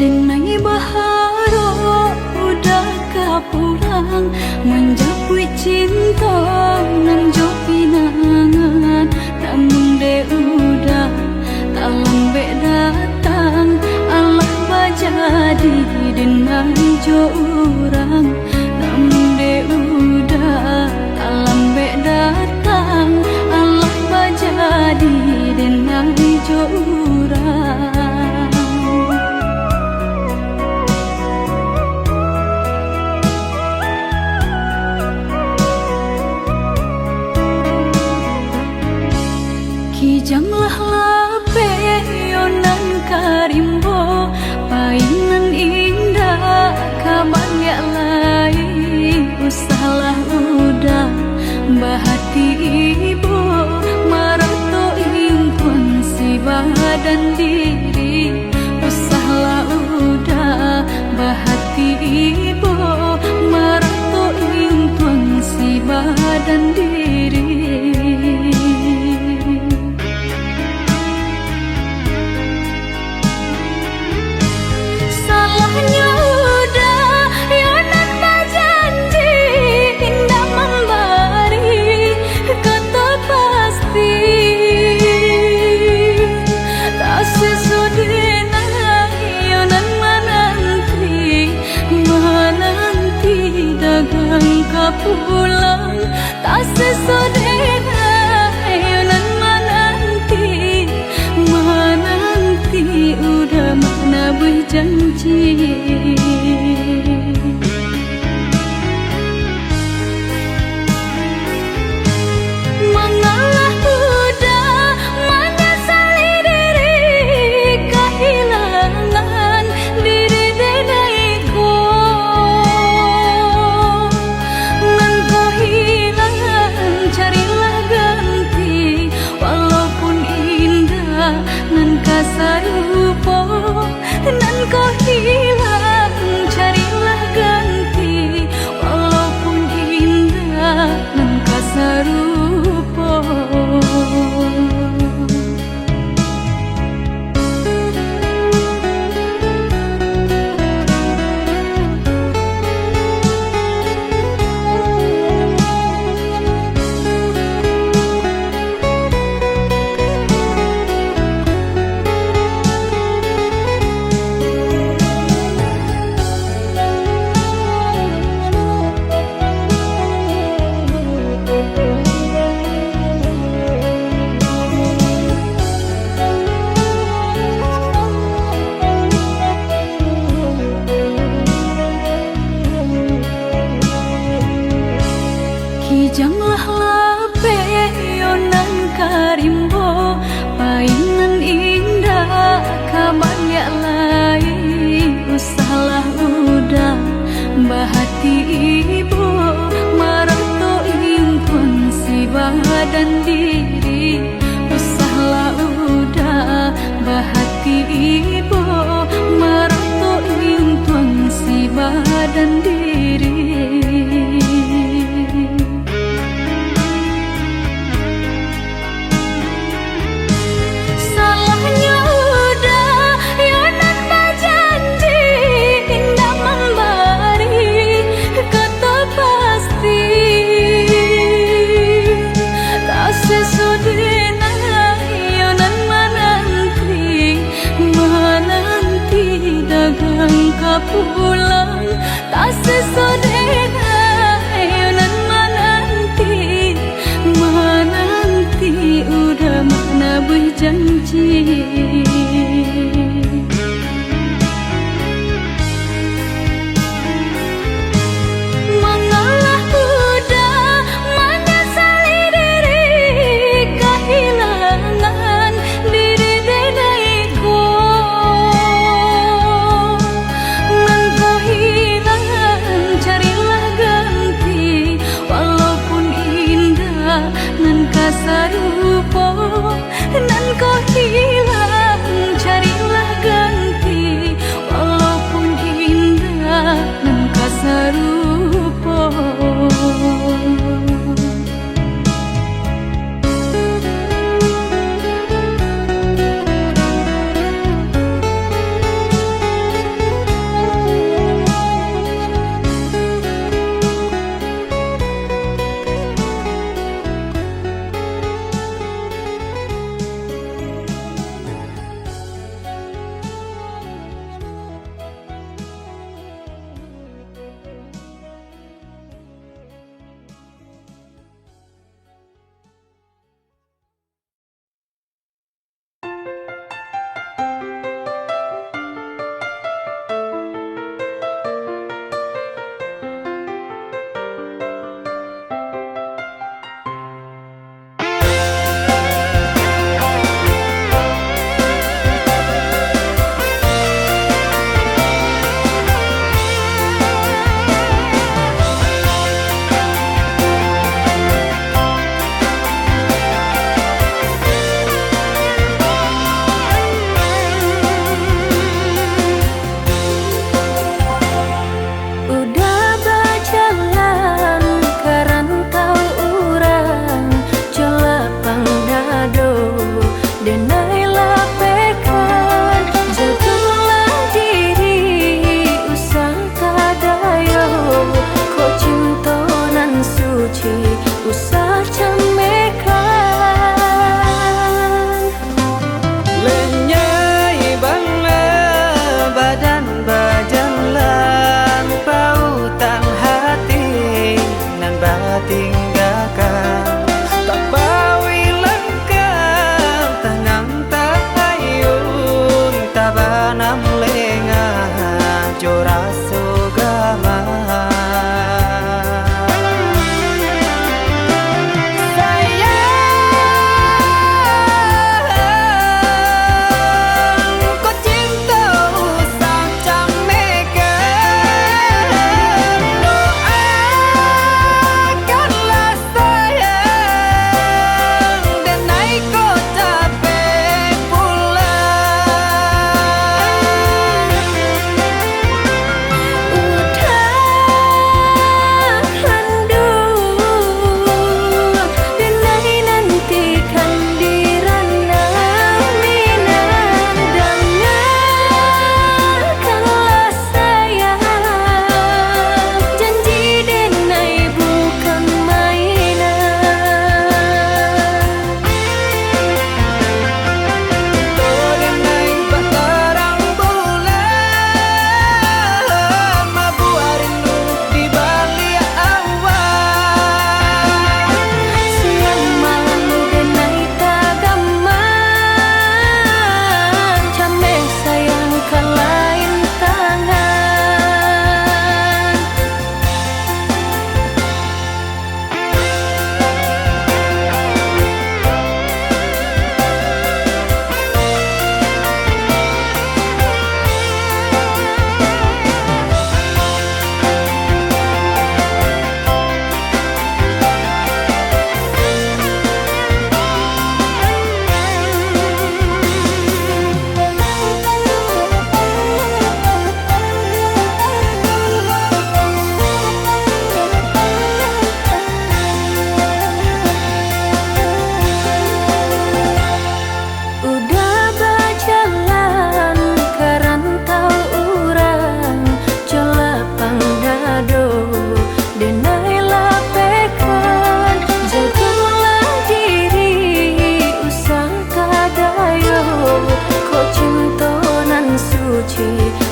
Denai baharo udah kapulang menjapui cinta nan jo pinangan namun de udah tak lambe datang Allah bajadi denai jo urang namun de udah tak lambe datang Allah bajadi denai jo urang. Kijanglah lape yonan karimbo painan indah kabangya lain usahlah udah bahati ibu marato impun si badan diri usahlah udah bahati ibu marato impun si badan diri. Pulang tak sesodena ayonan menanti udah mana berjanji. Mengalah udah menyesali diri kehilangan diri denaiku. Carilah ganti walaupun indah nan kasarupo nan kau hilang carilah ganti walaupun indah nan kasarupo. Kijanglah lape yonan karimbo painan indah kabangya lain usahlah udah bahati ibu marato impun si badan diri usahlah udah bahati ibu marato impun si badan diri. Pulang tak sesodena ayonan menanti udah mana berjanji. Mengalah udah menyesali diri kehilangan diri denaiku. Carilah ganti walaupun indah nan kasarupo nan kau hilang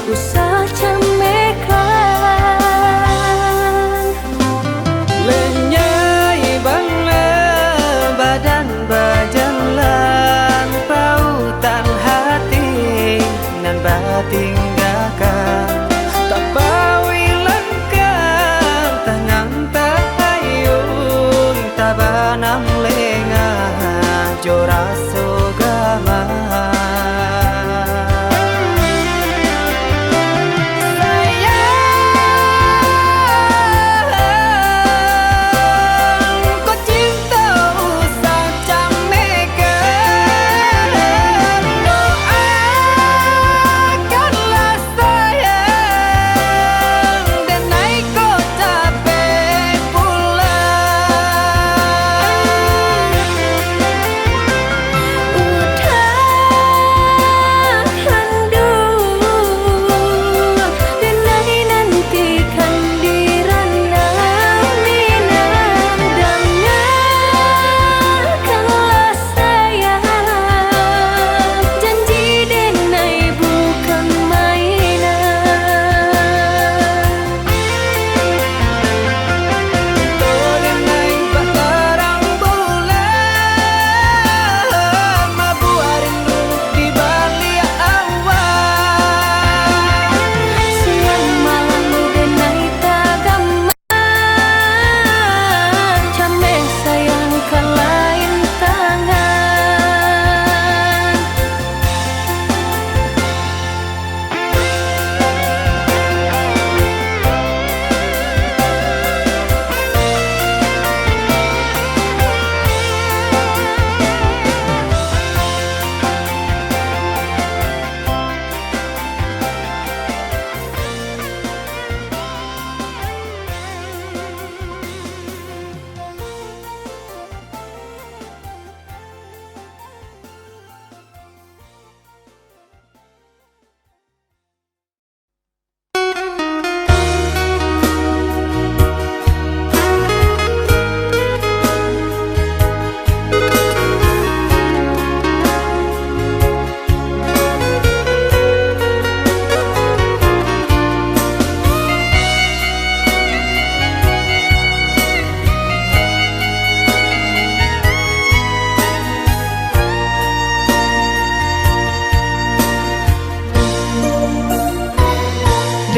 usah camekan. Lenyai bangla badan bajalan pautan hati nan batinggakan tak bawi langkah tangan tak ayun tabanam lengah joraso gama.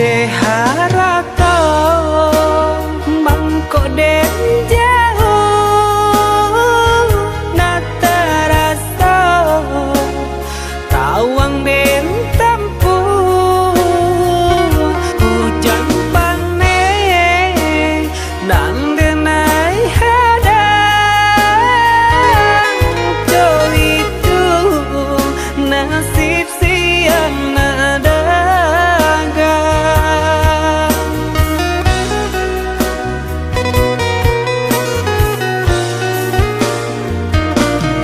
De harako mangko den jauh natarasa tawang den tampu hujan pane nang denai hadang jo itu nasib siang nada.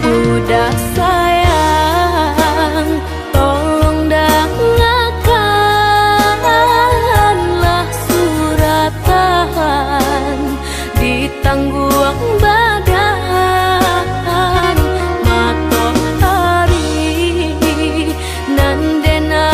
Udah sayang, tolong dengarkanlah suratan di tangguang badan matahari nan dena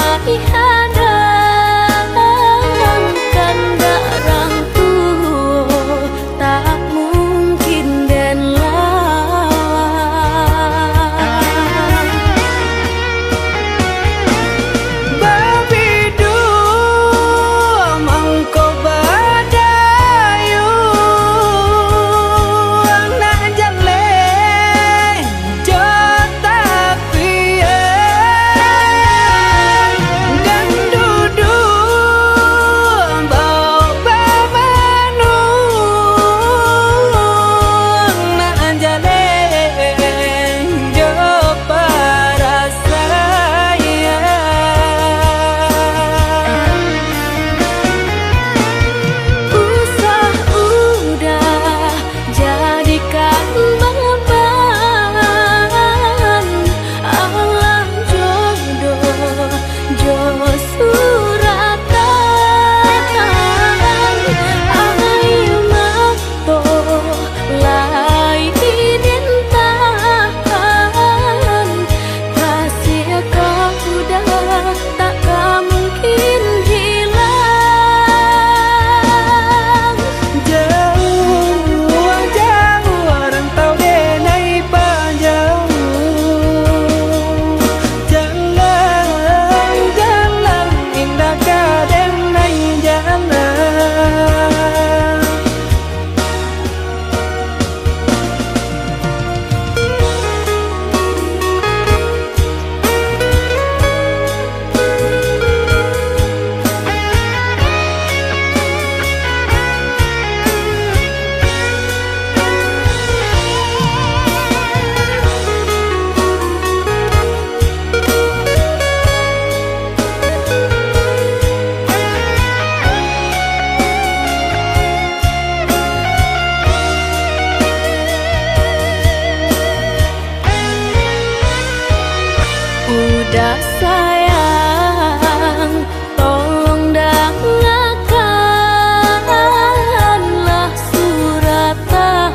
udah sayang, tolong dengarkanlah suratan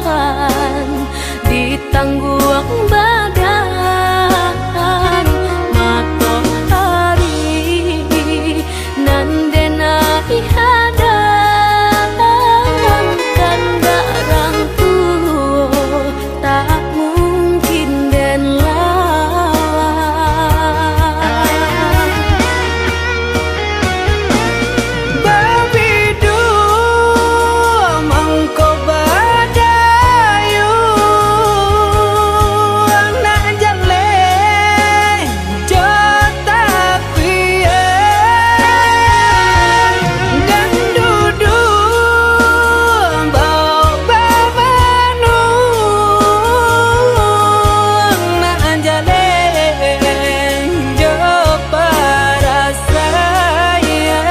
di tangguang badan matahari nan denai hadang kanda rang tuo tak mungkin den lawan. Babidu mangko badayu anak jale jota kuye dan dudu bau babanu anak jale jo para saya.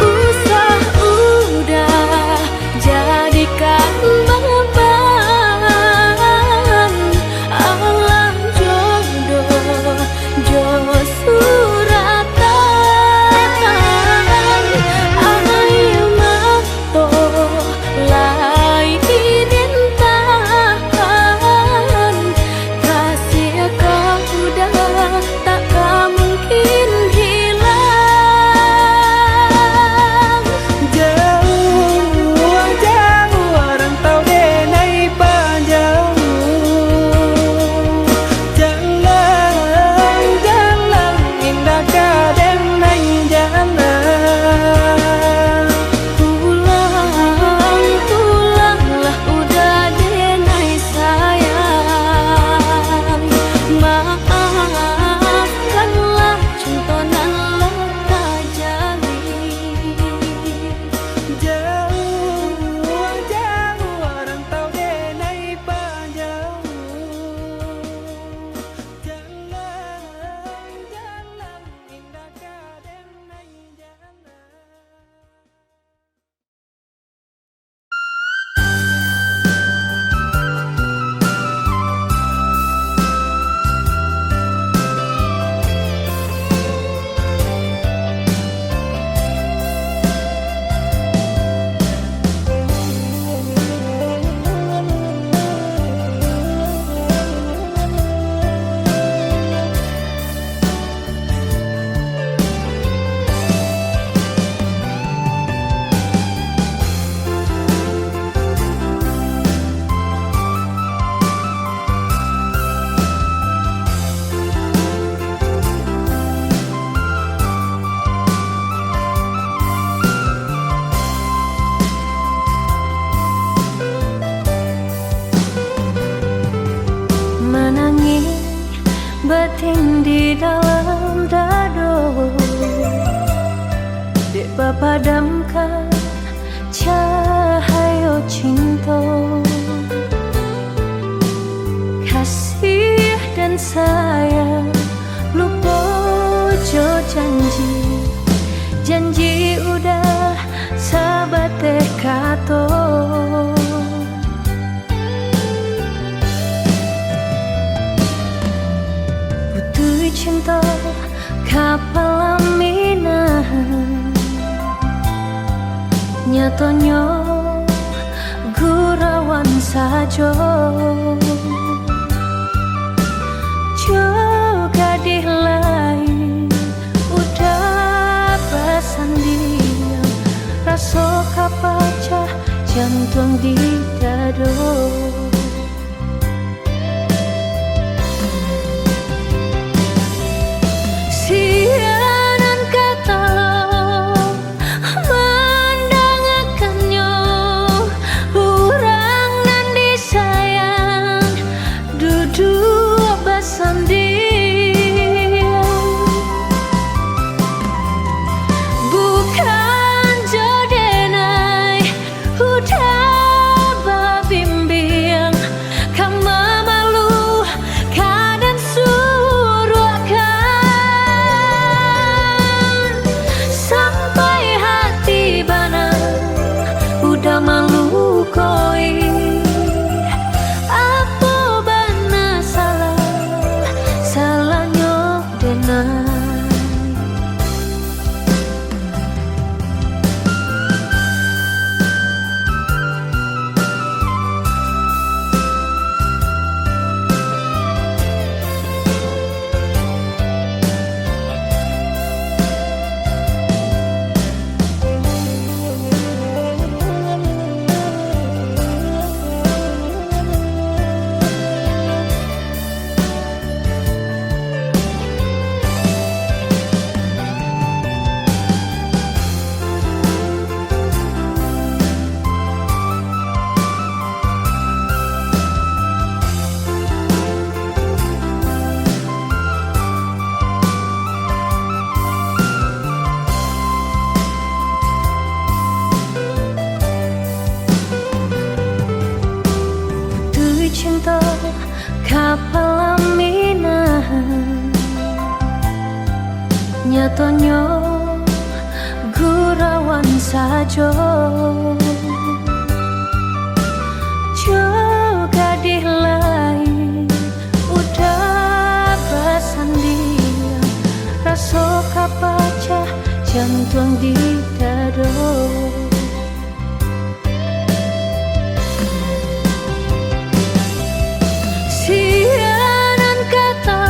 Usah udah jadikan beban, alam jodoh jo suratan ayo mato lai dintahan kasih kau udah tak mungkin hilang. Jauh jauh rantau denai panjang, jalan jalan indah kadenai jalan. Pulang pulanglah udah denai sayang, maafkanlah contonan leka jali. Jauh jauh rantau denai panjang, jalan jalan indah kadenai jalan. Menangis batin di dalam dado, dek padamkan cahaya cinta. Kasih dan sayang lupa jo janji, janji udah sahabat kato. Cinta kapal aminan nyatanya gurawan sajo juga di lain udah bersanding rasa kapacah jantung di dado. Sianan kata mendangakannya, urang nan disayang kapalaminahan nyatonyo gurawan sajo juga di lain udah basandian raso kapacah jantung di dado sianan kata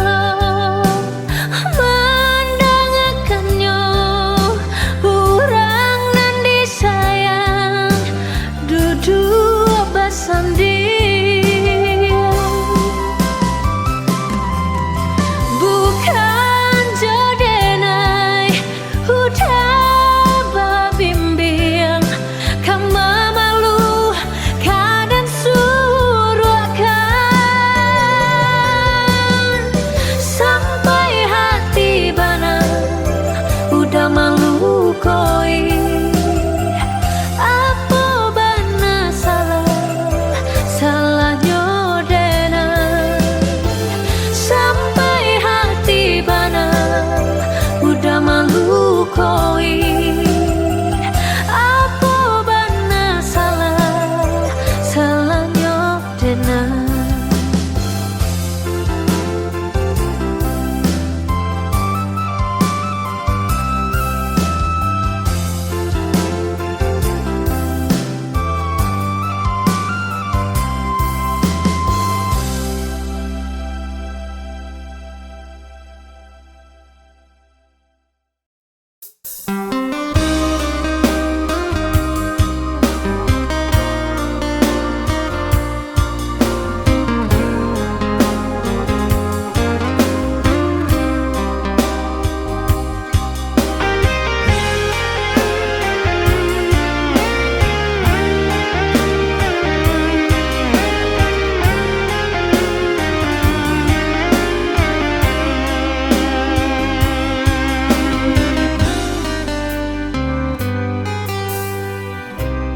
mendangakannya urang nan disayang duduk basandian bukan jodenai udah babimbiang kama malu kadang suruhkan sampai hati bana udah malu koi apa bana salah nyodena sampai hati bana udah malu koi apa bana salah nyodena.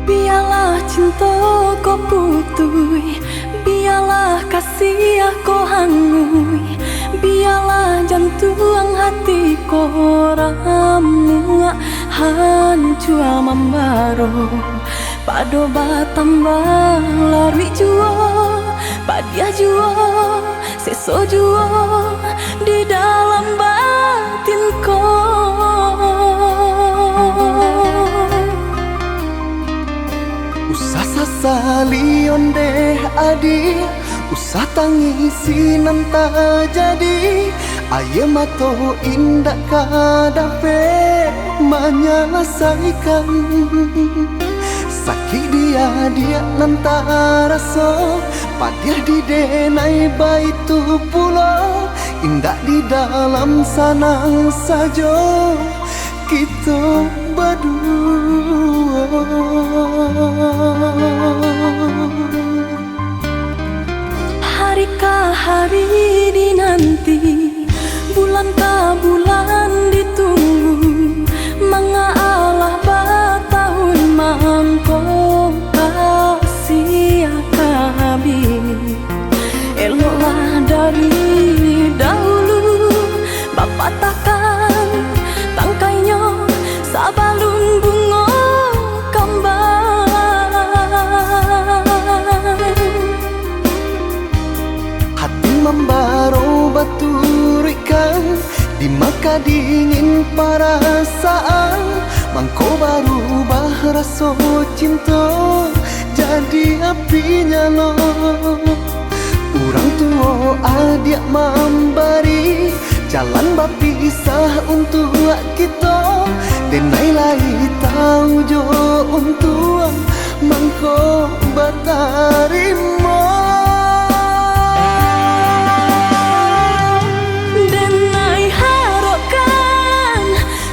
Biarlah cinta kau putui, biarlah kasih aku hangui, biarlah jantung hati kau ramu hancur membaro, pado batambah lari jua, padia jua, seso jua di dalam batin kau. Usah sasali onde adi, usah tangisi nanta jadi. Aye mato indak kadape menyelesaikan sakit dia nanta raso padiah di denai baitu pulau indak di dalam sanang sajo kita berdua. Harikah hari dinanti, bulankah bulan ditunggu, mengalah batahun mangko kasih habis. Eloklah dari dahulu, Bapak takkan tangkainya sabalun bunga kembang. Hati membaro baturikan di maka dingin perasaan mangko baru bahraso cinta jadi api nyala. Urang tua adik memberi jalan berpisah untuk kita, denai lai tahu jo untuk mangko batarimo. Denai harokan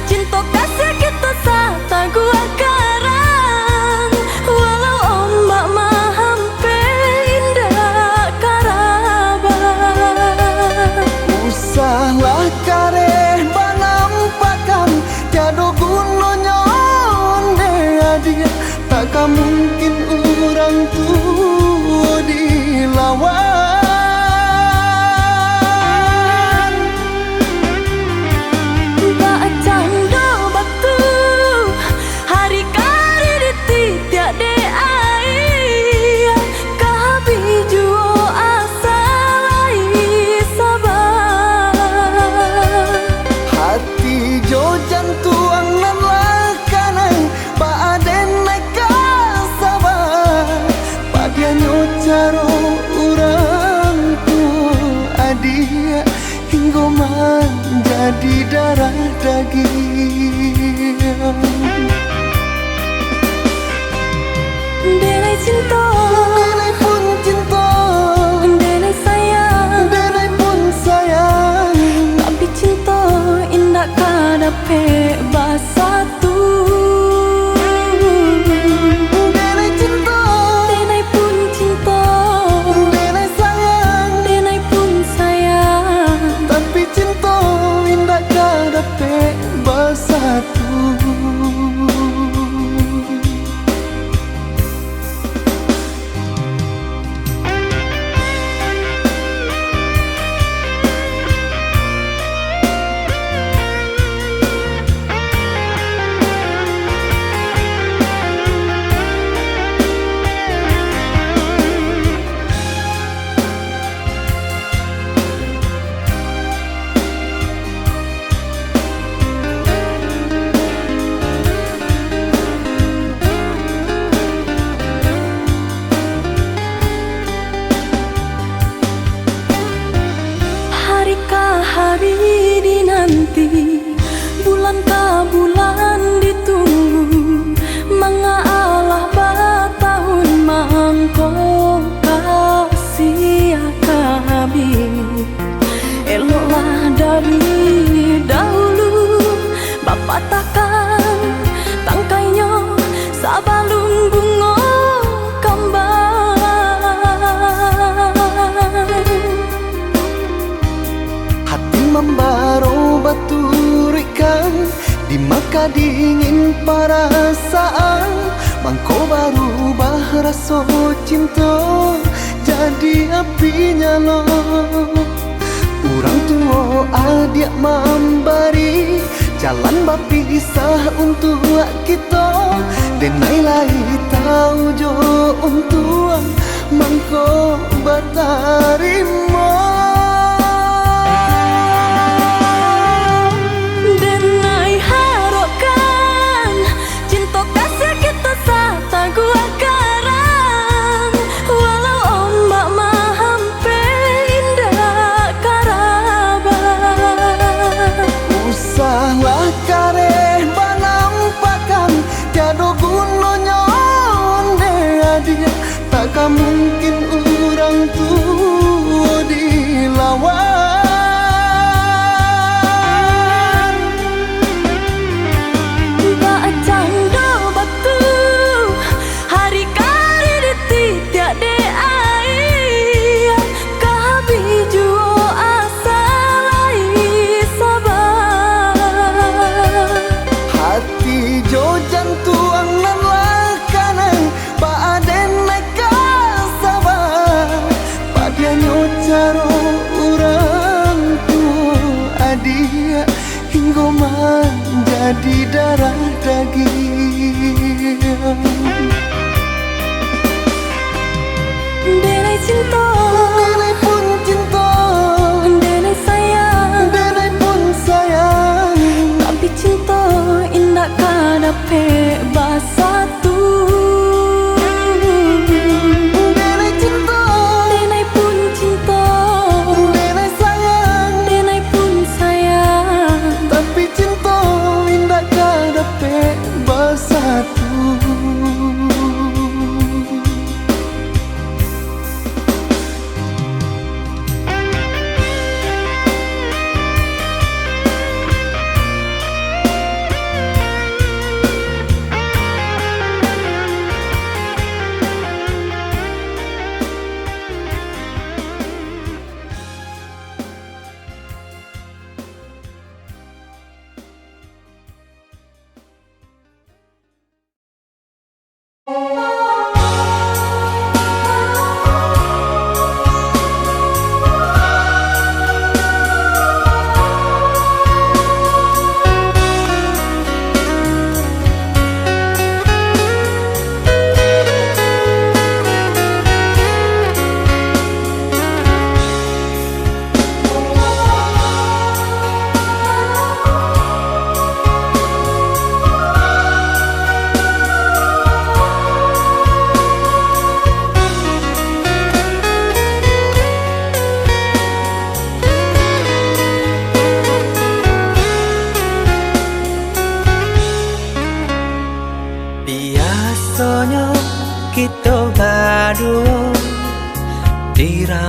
cinta kasih kita sata gua karang, walau ombak mahampe indah karaban. Usahlah kareh banampakan tiada gunanya onde adia takkan mungkin orang tua di hingga menjadi darah daging. Denai cinta, Denai pun cinta, denai sayang, denai pun sayang. tapi cinta indah kadape basatu. Denai cinta, Denai pun cinta, denai sayang, denai pun sayang, tapi cinta indah kadape bersatu. Harikah hari dinanti, bulankah bulan ditunggu, mengalah batahun mangkok kasih kabin. Eloklah dari dahulu, Bapak takkan tangkainya sabalun bunga kembang. Hati membaro baturikan di maka dingin perasaan. Mangko baru rasa cinta jadi api nyala. Orang tua adik memberi jalan berpisah untuk kita. Denai lai tahu jo untuk mangko batarima. Denai harokan cinta kasih kita sata gua karang, walau ombak mahampe indah karaban. Usahlah kareh banampakan tiada gunanya onde dia. Takkan mungkin orang tua dilawan. Bacang do batu hari kali ditiak de ai, kabi juo asalai sabar. Hati jo jantuang nan lakanan paaden neka sabar. Padanya caro orang tua adia hingga menjadi darah daging. Denai cinta, Denai pun cinta, denai sayang, denai pun sayang, tapi cinta indah kadape basatu. denai cinta, Denai pun cinta, denai sayang, denai pun sayang, tapi cinta indah kadape bersatu.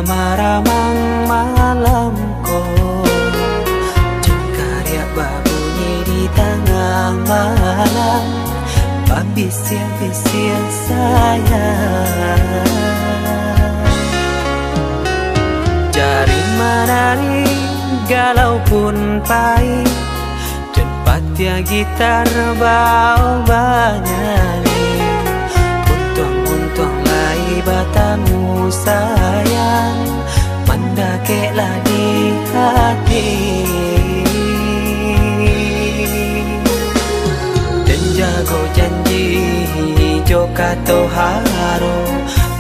ramang malamku, cengkarya berbunyi di tengah malam, bisir-bisir sayang. Jari menari galau pun pahit, tempatnya gitar bau banyali. Untung lai batamu sayang, mendakeklah di hati. Dan jago janji joka to haro,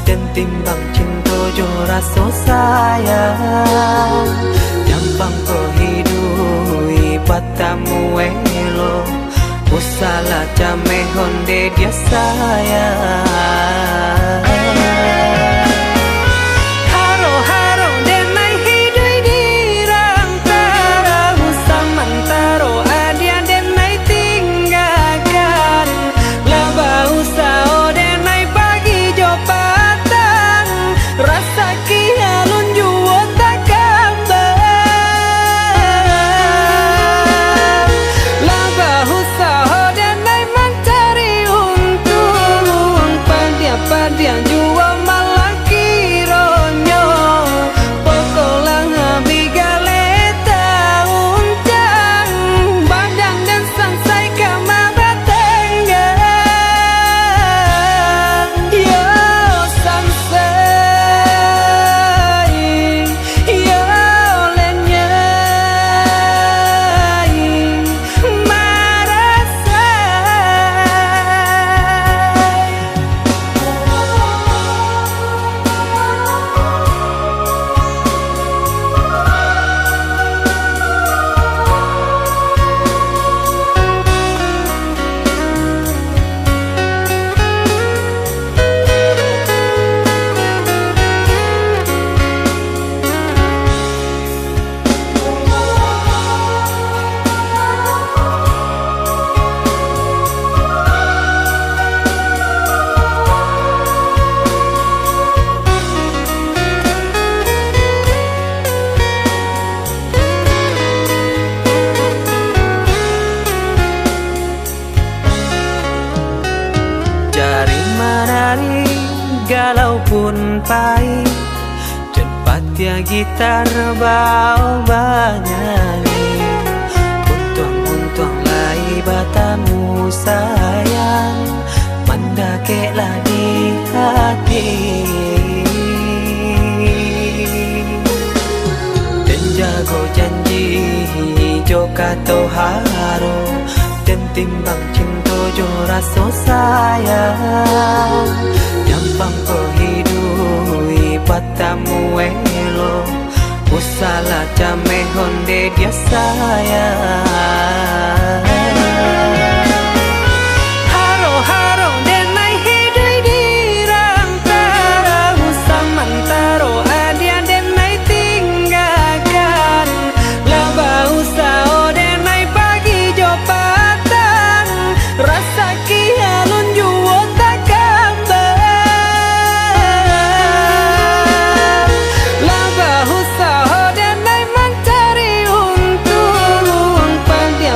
dan timbang cinta jo raso sayang. Nyampang ko hidui batamu elo, usala jame honde dia sayang. Haro-haro denai hidui di rantara, samantaro adia denai tinggalkan. Laba usao denai pagi jo patang, rasa kialun juo tak kabar. Laba usao denai mencari untung, padia juo malah kironyo. Pokolang bigaleta uncang, badang dan sansai kamara tenggang. Yo sansai, yo lenyai, marasai. Jari menari galau pun pahit, tempatnya gitar bau banyali. Untung lai batamu sayang, mendakeklah di hati. Dan jago janji joka to haro, dan timbang cinta jo raso sayang. Nyampang ko hidui batamu elo, usala jame honde dia sayang. Haro-haro denai hidui di rantara, samantaro adia denai tinggalkan. Laba usao denai pagi jo patang, rasa kialun juo tak kabar. Laba usao denai mencari untung, padia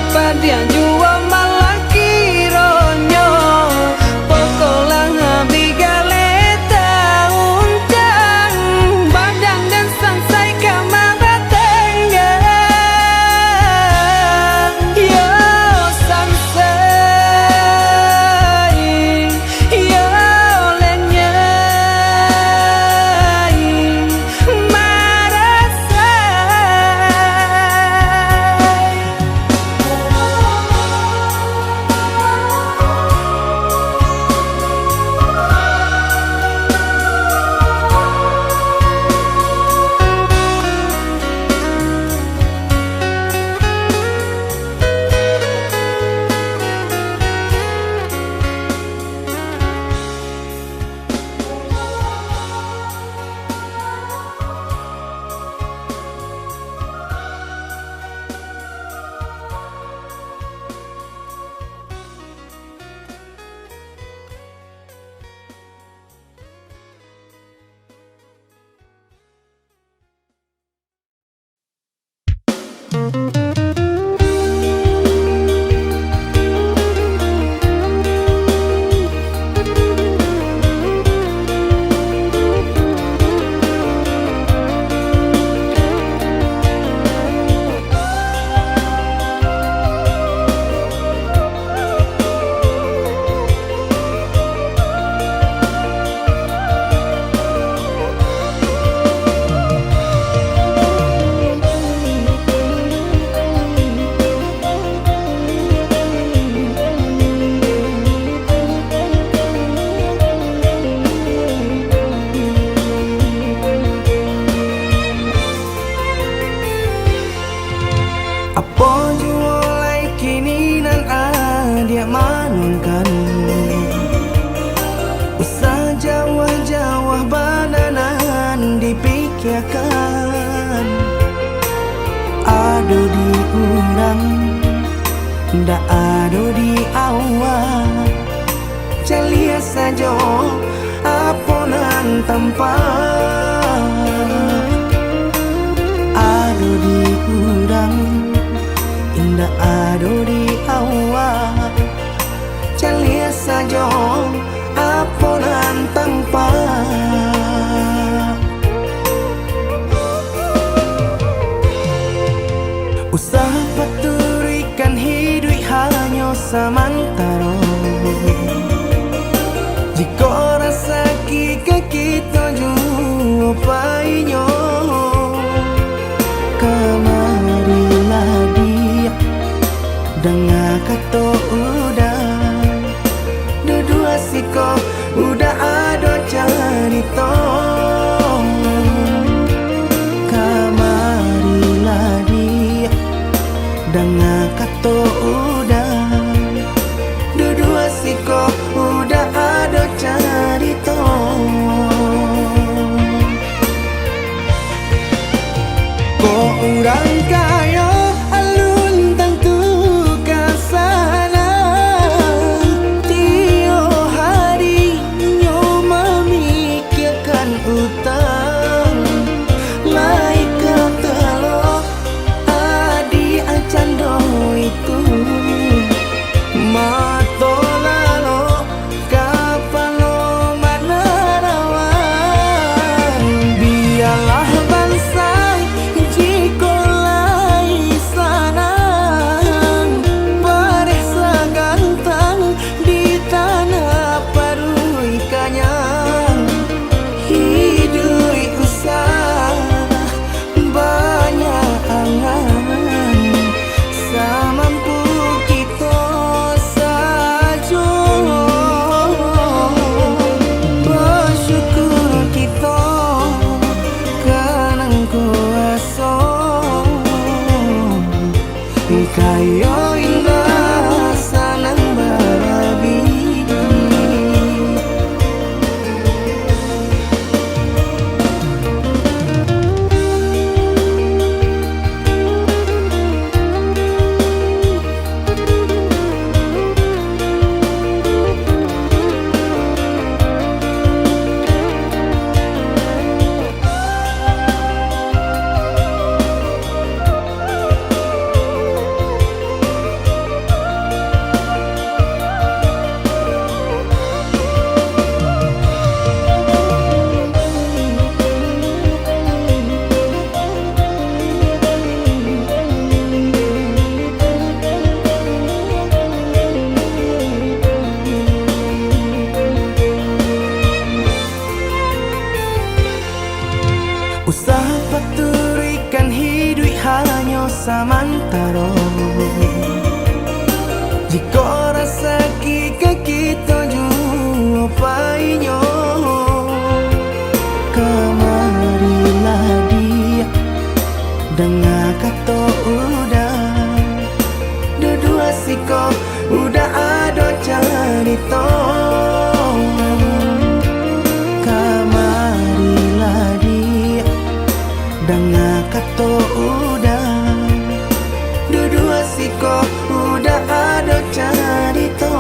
Apa jualai kini nan dia manunkan usah jawah-jawah bananan dipikirkan ado di urang ndak ado di awak celia saja aponan tempat ado di urang indah ado di awak celia saja aponan tempat usaha paturikan hidup hanya samantara jika rasa kita jua painyo kamarilah dia dengar kata udah dua siko udah ada cerita kamarilah dia dengar kata udah dua siko udah ada cerita kok orang kaya alun tentu kasana tio hari nyo memikirkan utang laik ketelo adi acando itu mato lalo kapalo manarawan biarlah bangsa jika lai sana paresa gantang di tanah parui kanyang hidup usah banyak angan samampu kita saja bersyukur kita kanang kuasa kaya indah sanang barabi usaha paturikan hidup hanya samantara jika rasa kita jua painyo kamarilah dia dengar kata udah dua siko udah ada cerita kamarilah dia dengar kata udah dua siko udah ada cerita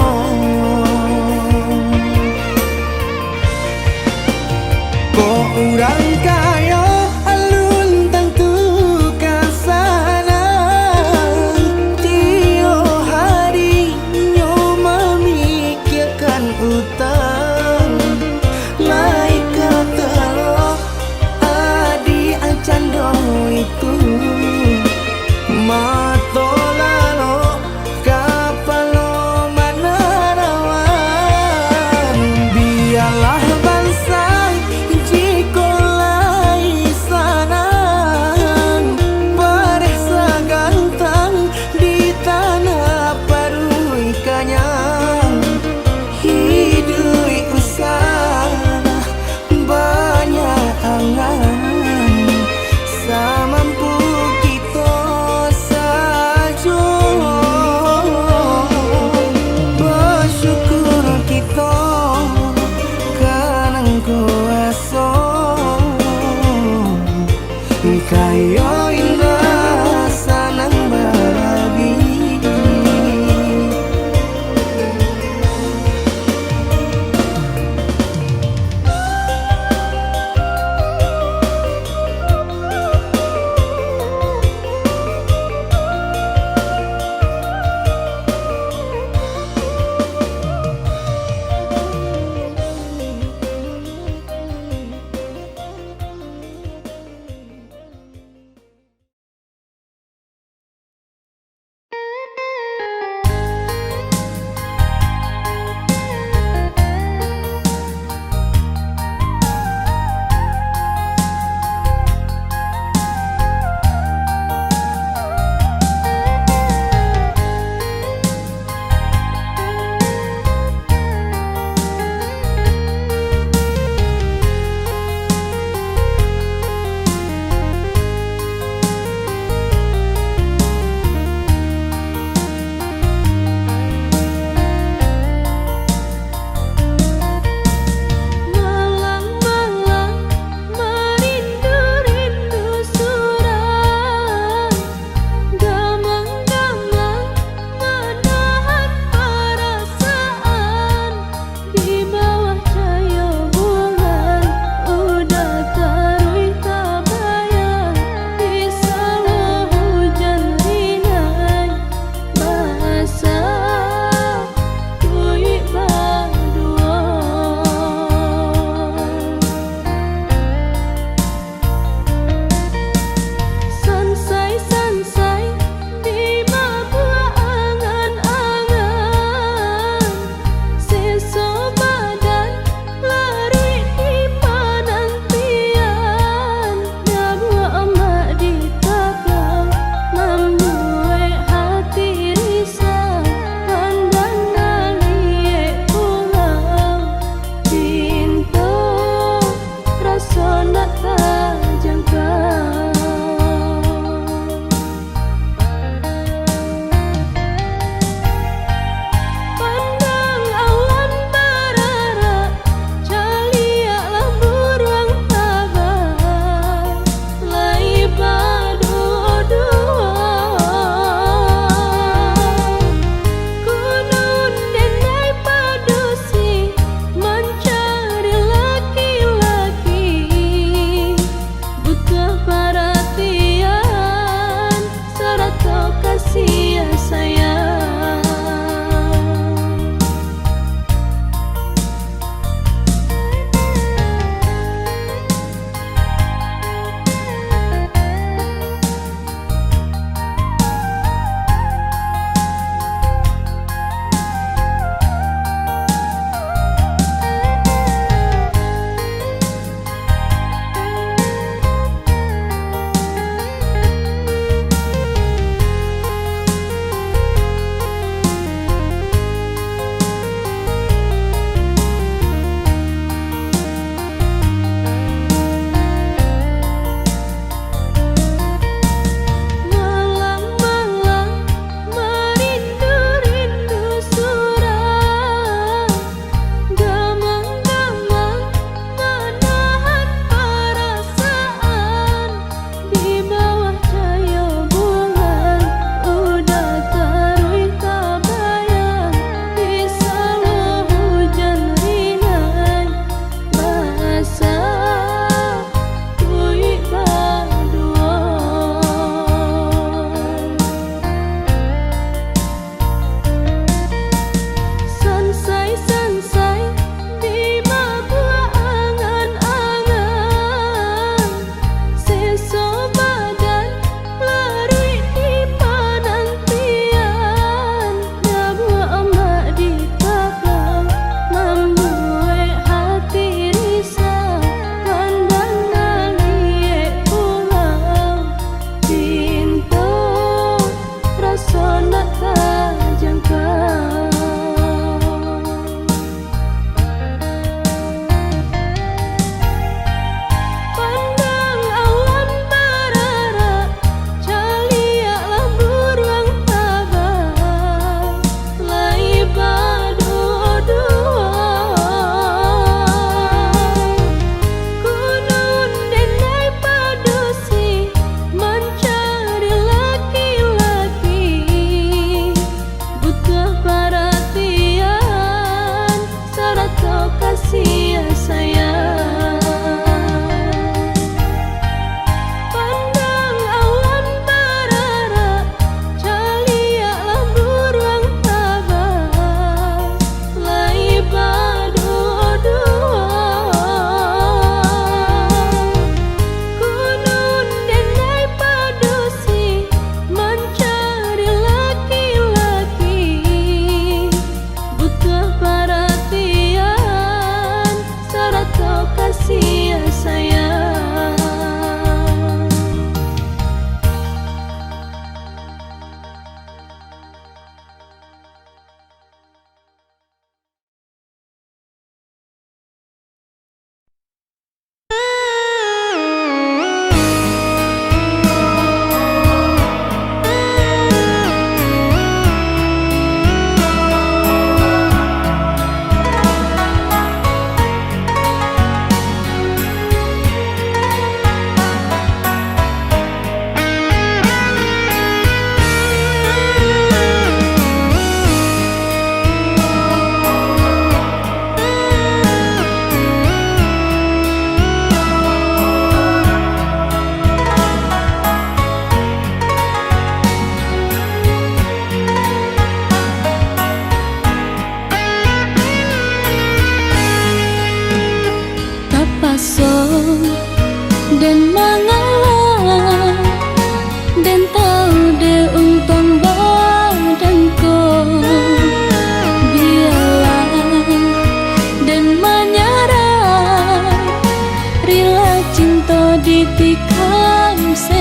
kok orang kaya alun tentu kasana Kayo indah sanang babi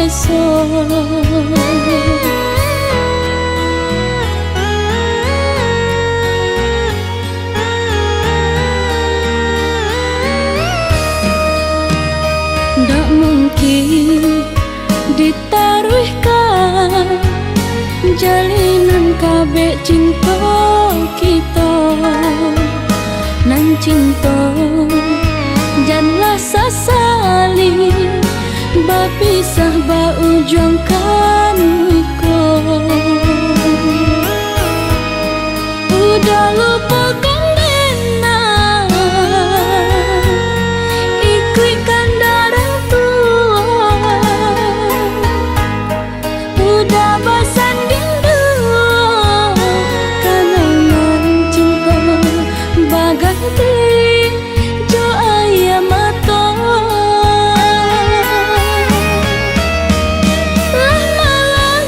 seso. Ndak mungkin ditaruhkan jalinan kabeh cinta kita, nan cinta janganlah sasali bapisah baujung kanuko. Udah lupa kandena ikutkan darah tua, udah bosan rindu kenangan cinta baganti jo ayam mata.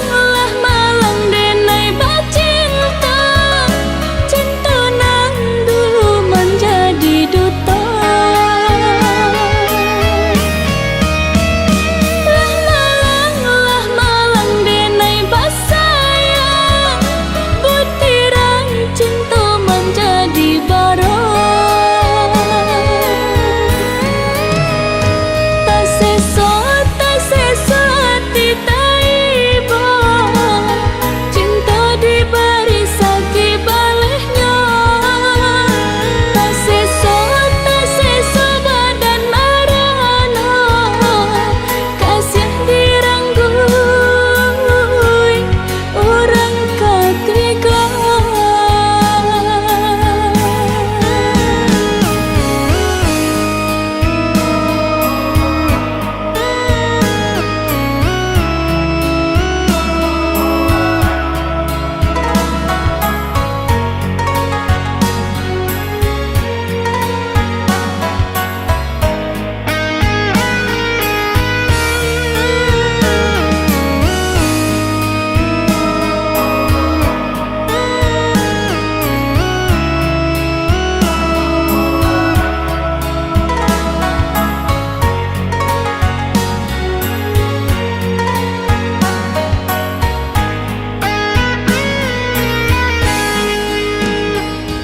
Lah malang denai bacinta, cinta nan dulu menjadi duta. Lah malang denai basayang, butiran cinta menjadi barang. Tak seso hati taiba, cinta diberi sakit balehnya. Tak seso badan marana, kasih diranggui orang ketiga.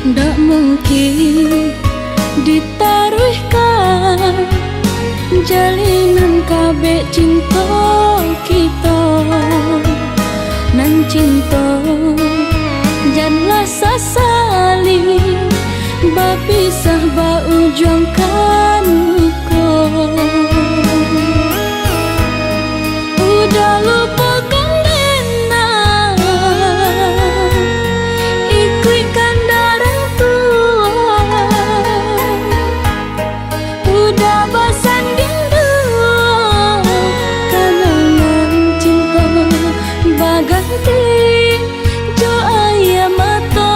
Ndak mungkin ditaruhkan jalinan kabeh cinta kita, nan cinta janganlah sasali bapisah baujung kanuko. Udah lupa kandena ikutkan darah tua, udah bosan rindu kenangan cinta baganti jo ayam mata.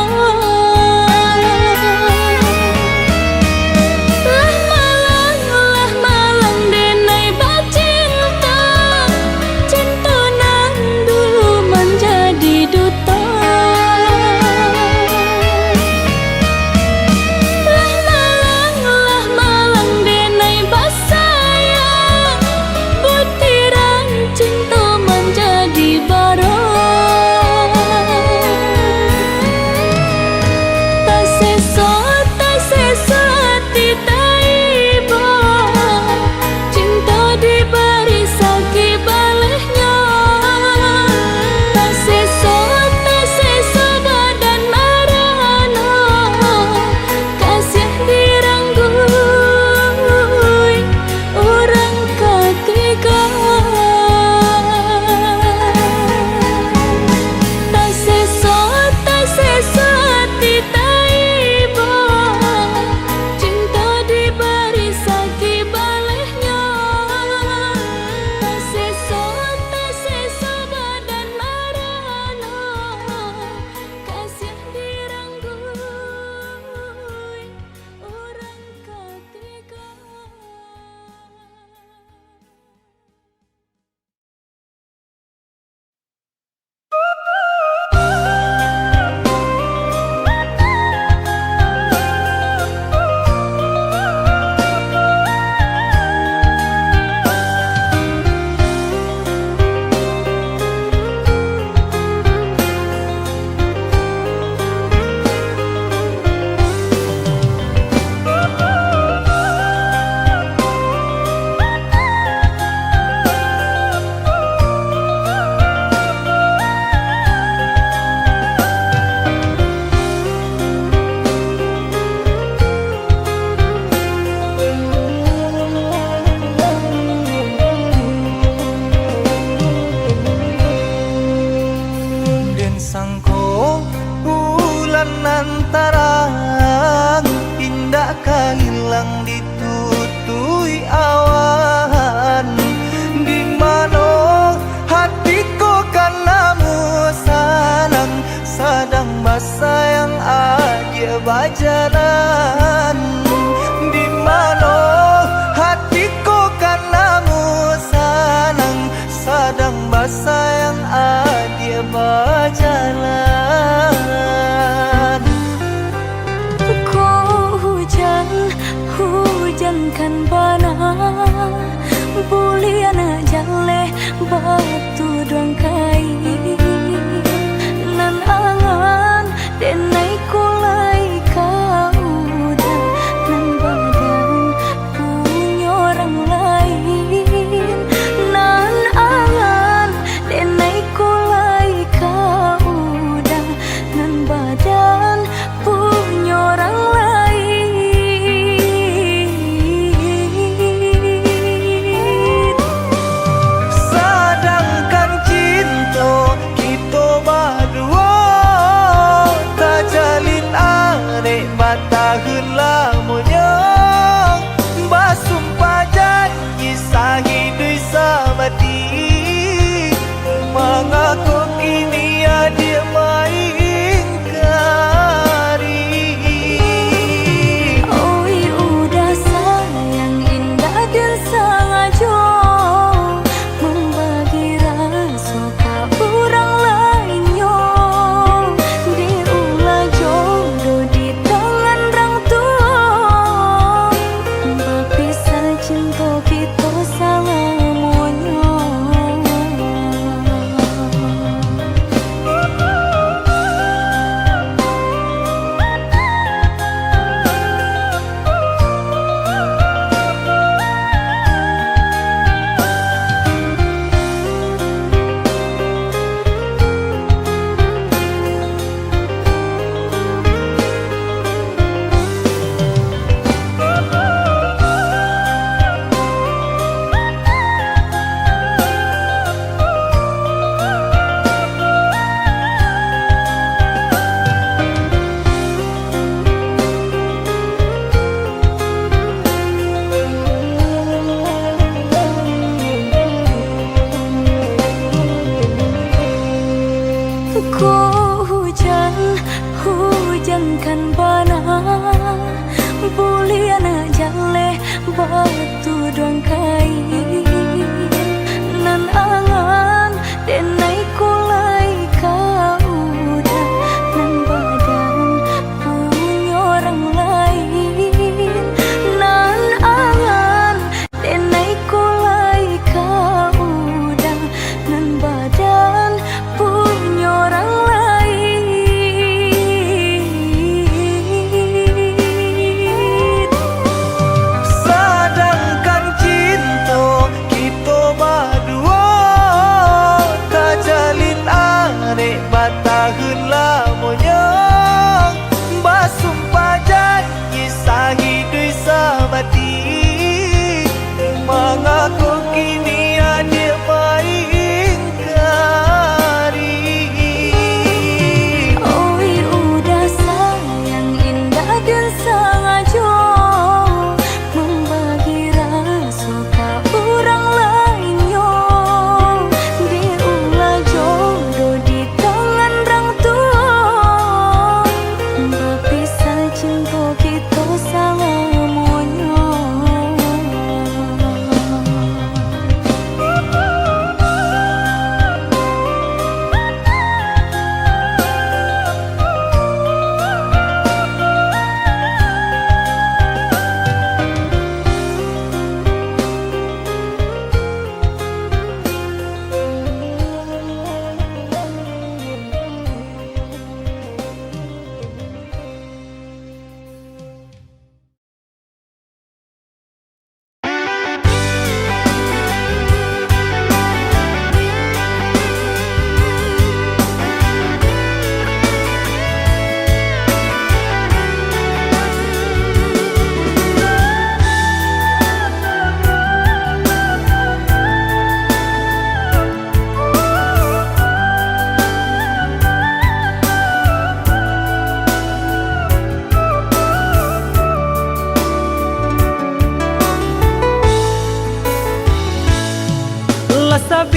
lantaran indah hilang ditutui awan. Di mana hatiku karenamu sanang sedang bersayang aja berjalan. Di mana hatiku karenamu sanang sedang bersayang aja berjalan. Kau hujan kan bana bulian jale batu doang kai nan angan denai kulai kau dah nan badan punya orang lain nan angan denai kulai kau dah nan badan punya orang lain. Sedangkan cinta kita berdua tak jalin arek batahun lamanya. Basumpah janji sahidui sabati mengaku ini dia mengingkari. Oi udah sayang indah dan sengaja membagi rasa ke orang lainnya. Diulah jodoh di tangan orang tua, berpisah cinta kita selamanya.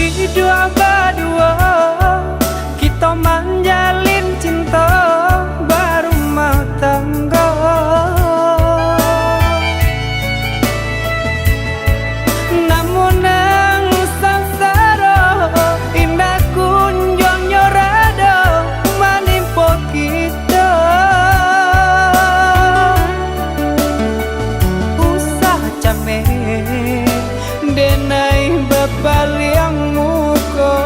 berdua berdua kita menjalin cinta berumah tangga. Namun nang sangsara indah kunjung nyorada menimpa kita. Usah came denai bebaliang muka.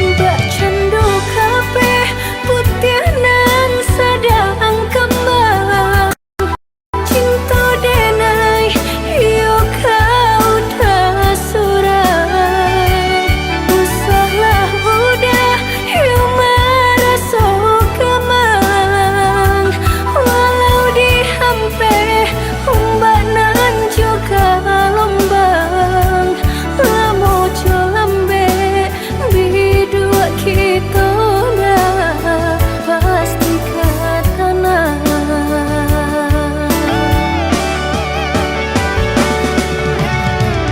Mbak Candu kape putih nan sedang kembang. Cinta denai yo kau dah surang. Usahlah udah yo merasa kemang. Walau dihampe mbak nan juga lombang. Lamo lambe bidua kita dah pasti katana.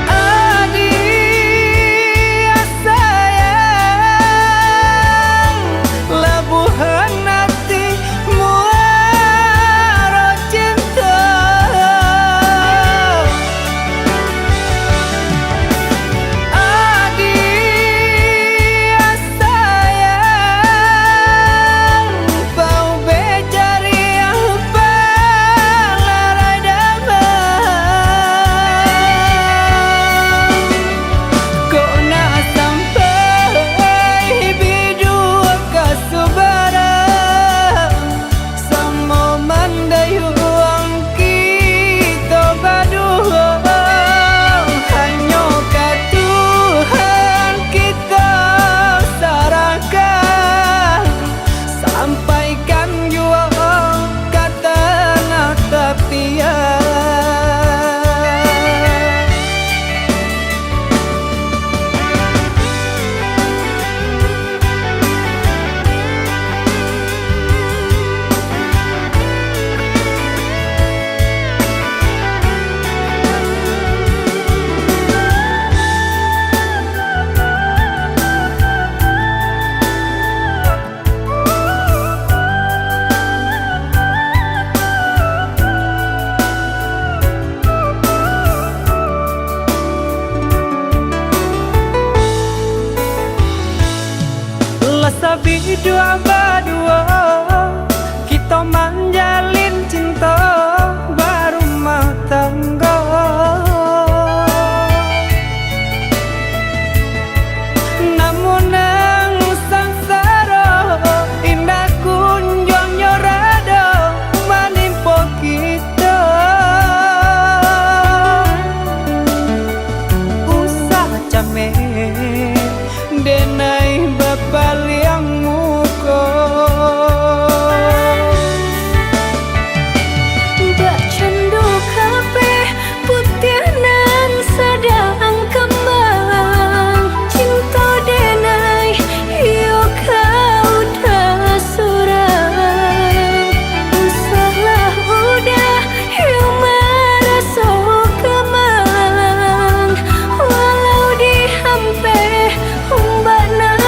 Adik sayang labuhan hati muara cinta. Adik sayang bau becari apa larai damai. Kok nak sampai bidua kasubara sama mandayuang kita berdua. Hanya ke Tuhan kita serahkan, sampaikan jua kata nak tepian. Lasabi dua berdua kita menjalin cinta berumah tangga. Namun nang sangsara indah kunjung nyorada menimpa kita. Usah came denai bebaliang muka. Mbak Candu kape putih nan sedang kembang. Cinta denai yo kau dah surang. Usahlah udah yo merasa kemang. Walau dihampe mbak nan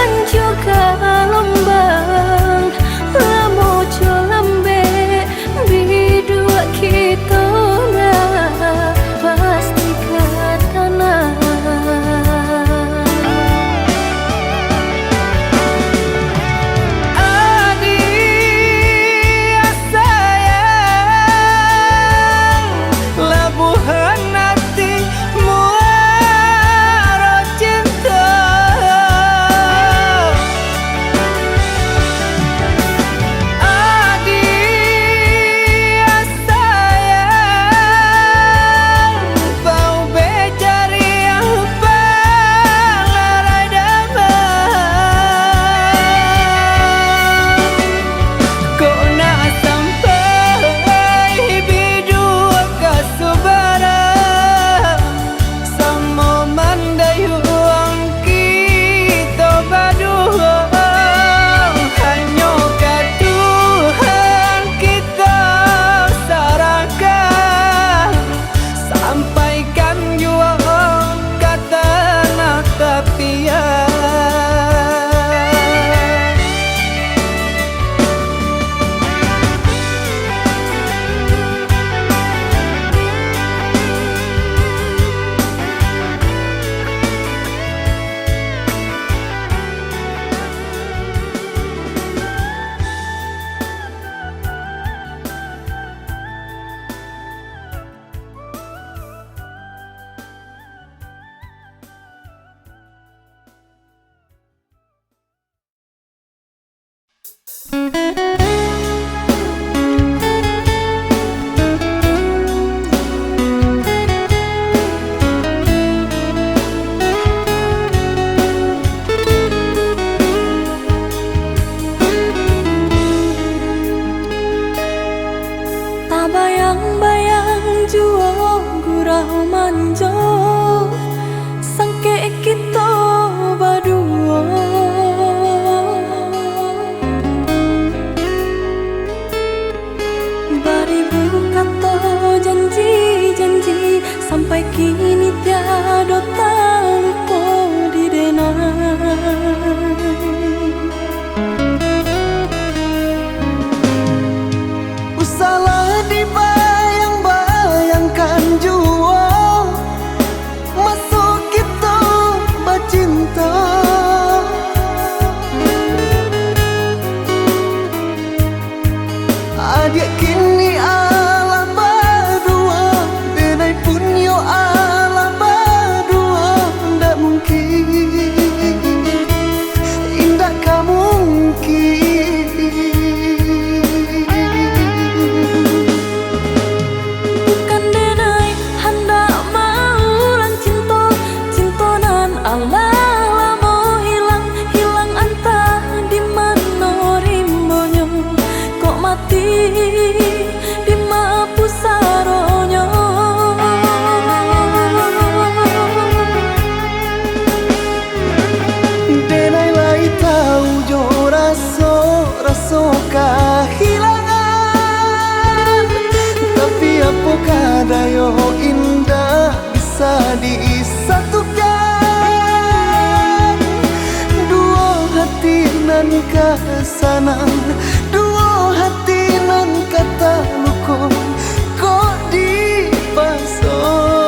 kadayo indah bisa disatukan. Dua hati nan kasanang, dua hati nan kata lukon kok dipasang.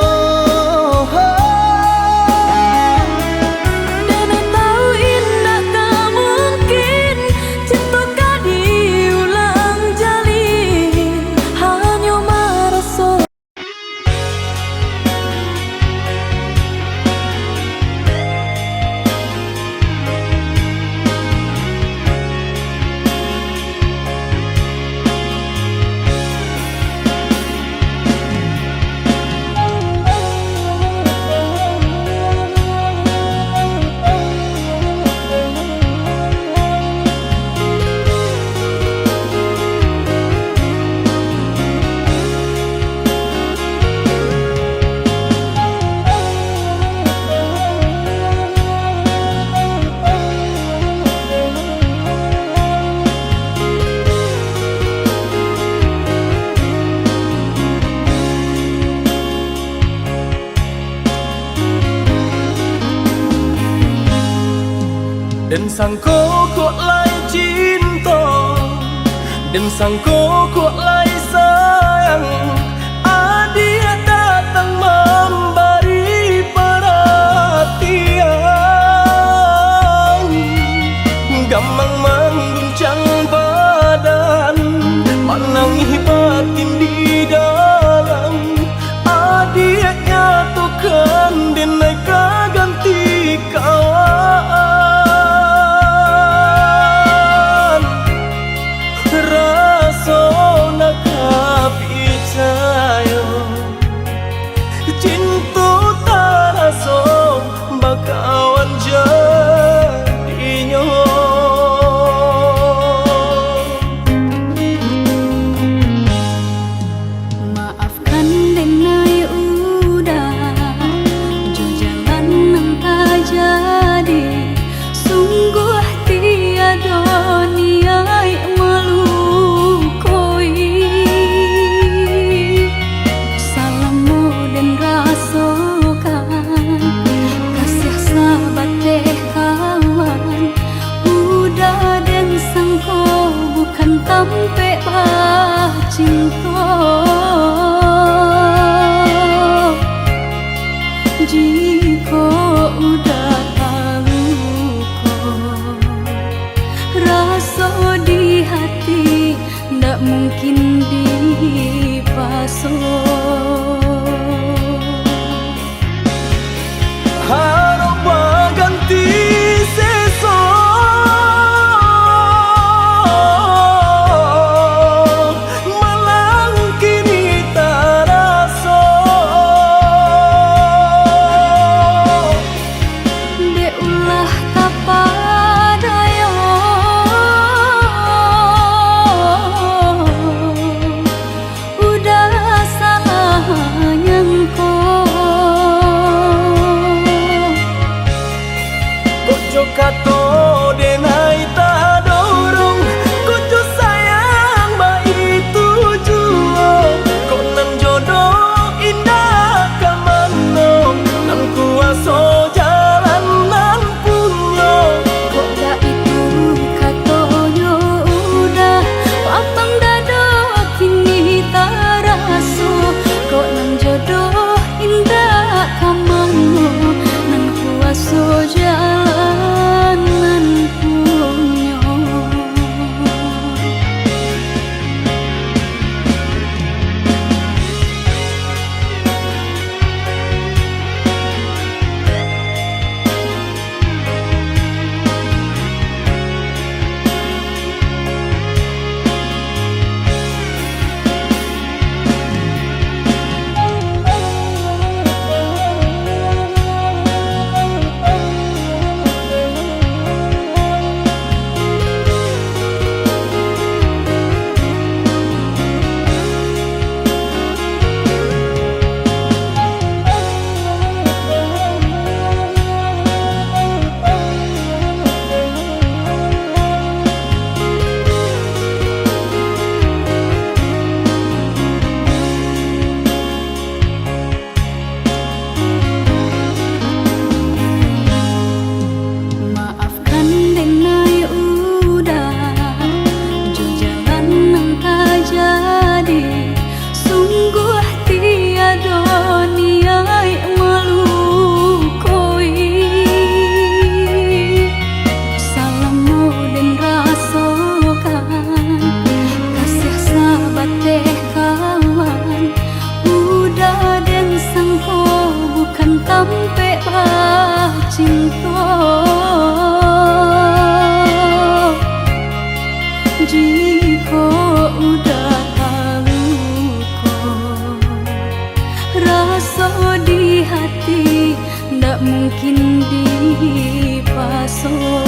Dan sangko kok lai cinta, dan sangko kok lai sayang. Adia datang memberi perhatian, gamang mengguncang badan, menangi batin di dalam. Adia nyatukan denai ganti kawan. Cinta taraso bakawan jadinya. Maafkan denai udah jo jalan nang tak jadi. Sungguh tiada niat melukoi. Salamu dan rasakan kasih sahabat deh kawan. Udah dan sangko bukan tampe bah cinta. Jika udah tahu kok rasa di hati ndak mungkin dipasang. Harap ganti seso, malang kini taraso. De ulah tapadayo mungkin di paso